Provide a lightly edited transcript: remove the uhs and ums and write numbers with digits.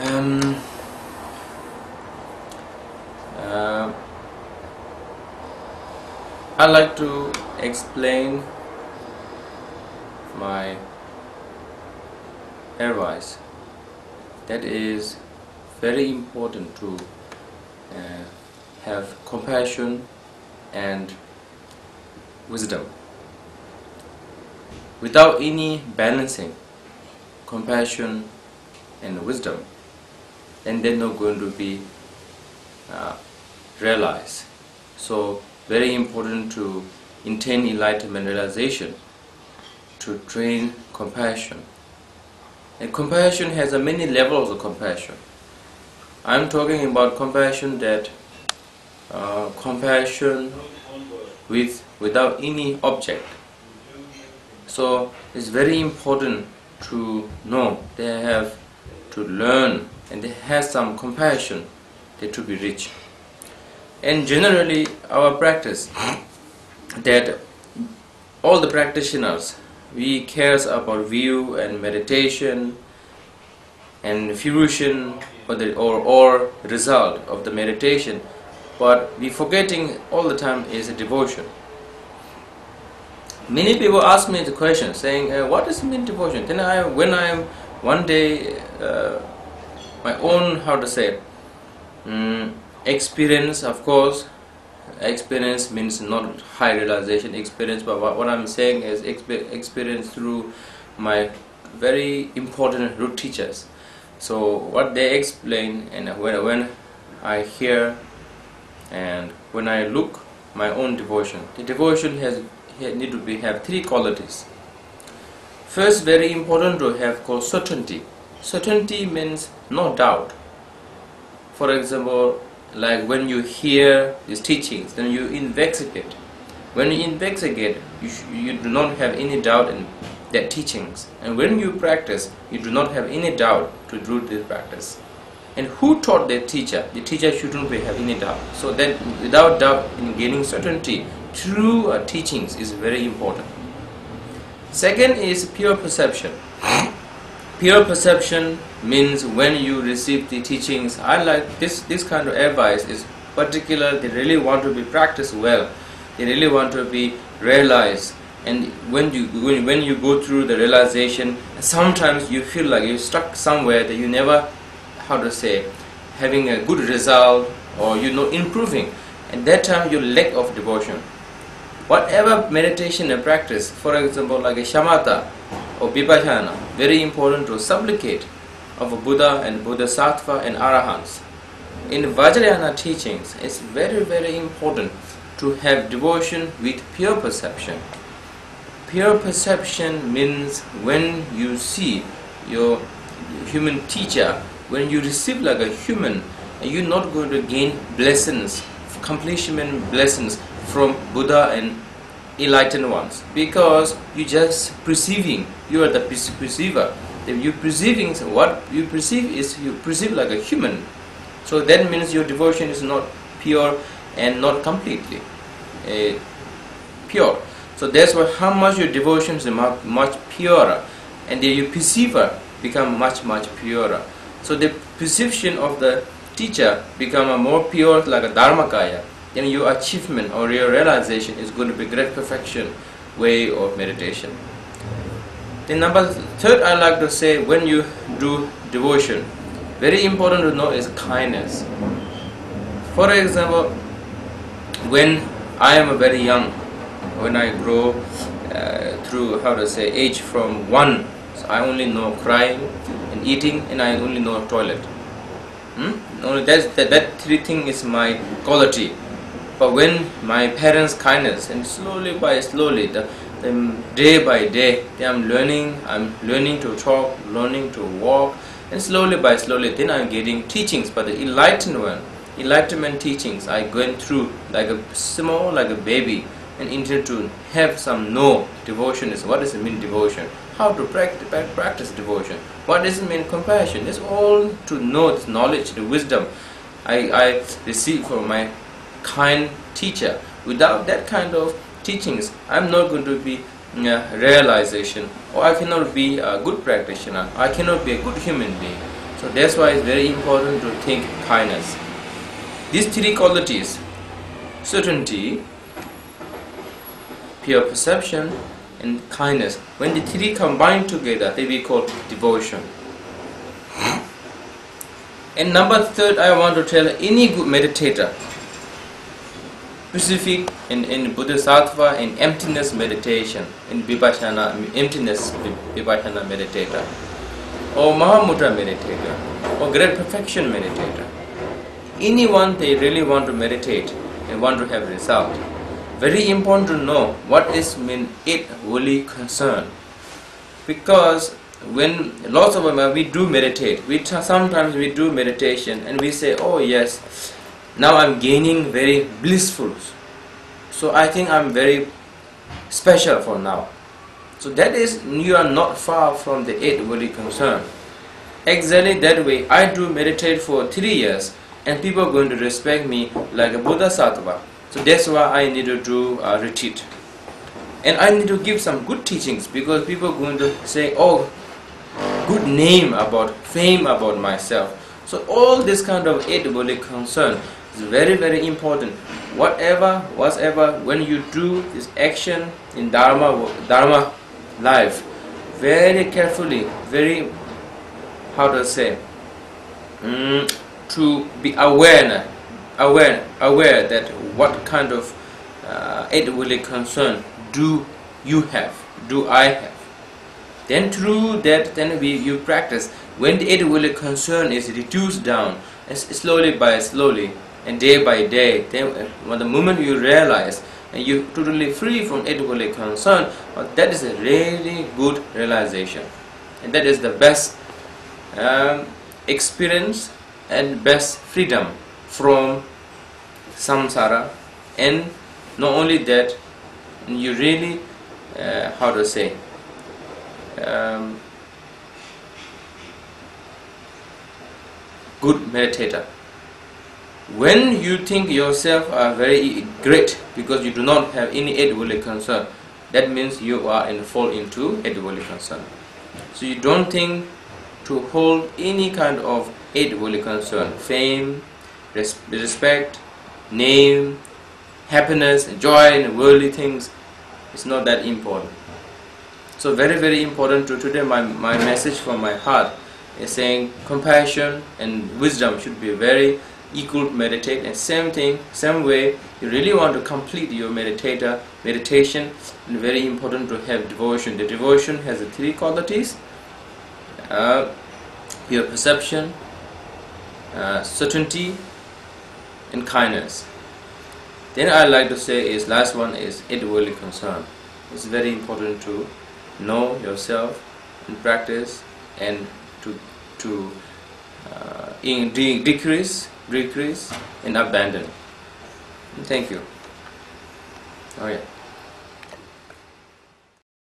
Um, I'd like to explain my advice that is very important to have compassion and wisdom. Without any balancing compassion and wisdom, then they're not going to be realized. So very important to attain enlightenment realization, to train compassion. And compassion has a many levels of compassion. I'm talking about compassion that compassion without any object. So it's very important to know, they have to learn, and they have some compassion that to be rich. And generally our practice, that all the practitioners, we cares about view and meditation and fruition or result of the meditation, but we forgetting all the time is a devotion. Many people ask me the question saying, what does mean devotion? Then when I one day my own, how to say, experience, of course, experience means not high realization experience, but what I'm saying is experience through my very important root teachers. So what they explain, and when I hear and when I look my own devotion, the devotion need to have three qualities. First, very important to have called certainty. Certainty means no doubt. For example, like when you hear these teachings, then you investigate. When you investigate, you do not have any doubt in that teachings. And when you practice, you do not have any doubt to do this practice. And who taught the teacher? The teacher shouldn't have any doubt. So that without doubt in gaining certainty, true teachings is very important. Second is pure perception. Pure perception means when you receive the teachings, I like this kind of advice is particular, they really want to be practiced well, they really want to be realized. And when you go through the realization, sometimes you feel like you're stuck somewhere that you never, how to say, having a good result or improving. At that time you lack of devotion. Whatever meditation and practice, for example like a shamatha or vipassana, very important to supplicate of a Buddha and Bodhisattva and Arahants. In Vajrayana teachings, it's very, very important to have devotion with pure perception. Pure perception means when you see your human teacher, when you receive like a human, you're not going to gain blessings, completion blessings from Buddha and enlightened ones, because you just perceiving, you are the perceiver. If you perceiving, what you perceive is you perceive like a human. So that means your devotion is not pure and not completely pure. So that's why how much your devotion is much purer, and then your perceiver become much purer. So the perception of the teacher become a more pure like a dharmakaya. Then your achievement or your realization is going to be great perfection way of meditation. Then number third, I like to say, when you do devotion, very important to know is kindness. For example, when I am very young, when I grow through, how to say, age from 1, so I only know crying and eating, and I only know toilet. Only that three things is my quality. But when my parents' kindness, and slowly by slowly, the day by day, I'm learning to talk, learning to walk, and slowly by slowly, then I'm getting teachings. But the enlightenment teachings, I went through like a small, like a baby, and intend to have some devotion is what does it mean devotion? How to practice devotion? What does it mean compassion? It's all to know this knowledge, the wisdom I received from my kind teacher. Without that kind of teachings, I'm not going to be realization, or I cannot be a good practitioner, I cannot be a good human being. So that's why it's very important to think kindness. These three qualities, certainty, pure perception, and kindness, when the three combine together, they be called devotion. And number third, I want to tell any good meditator, specific in Bodhisattva, in emptiness meditation, in Vipassana, emptiness Vipassana meditator, or Mahamudra meditator, or great perfection meditator. Anyone they really want to meditate and want to have result, very important to know what is mean it really concern. Because when lots of them we do meditate, sometimes we do meditation and we say, oh yes, now I'm gaining very blissful, so I think I'm very special for now. So that is, you are not far from the eight really concern. Exactly that way, I do meditate for 3 years and people are going to respect me like a Bodhisattva. So that's why I need to do a retreat. And I need to give some good teachings, because people are going to say, oh, good name about, fame about myself. So all this kind of eight really concern is very, very important. Whatever, when you do this action in Dharma life, very carefully, very, how to say, to be aware that what kind of eight really concern do you have, do I have. Then through that, then you practice. When the eight really concern is reduced down, slowly by slowly, and day by day, then when the moment you realize and you're totally free from eight really concern, that is a really good realization, and that is the best experience and best freedom from samsara. And not only that, you really how to say, good meditator. When you think yourself are very great because you do not have any eight really concern, that means you are fall into eight really concern. So you don't think to hold any kind of eight really concern, fame, respect, name, happiness, joy, and worldly things. It's not that important. So very, very important to today. My message from my heart is saying compassion and wisdom should be very equal to meditate, and same thing, same way, you really want to complete your meditation, and very important to have devotion. The devotion has the three qualities: pure perception, certainty, and kindness. Then I like to say is last one is eight really concern. It's very important to know yourself and practice, and to decrease and abandon. Thank you. Oh yeah.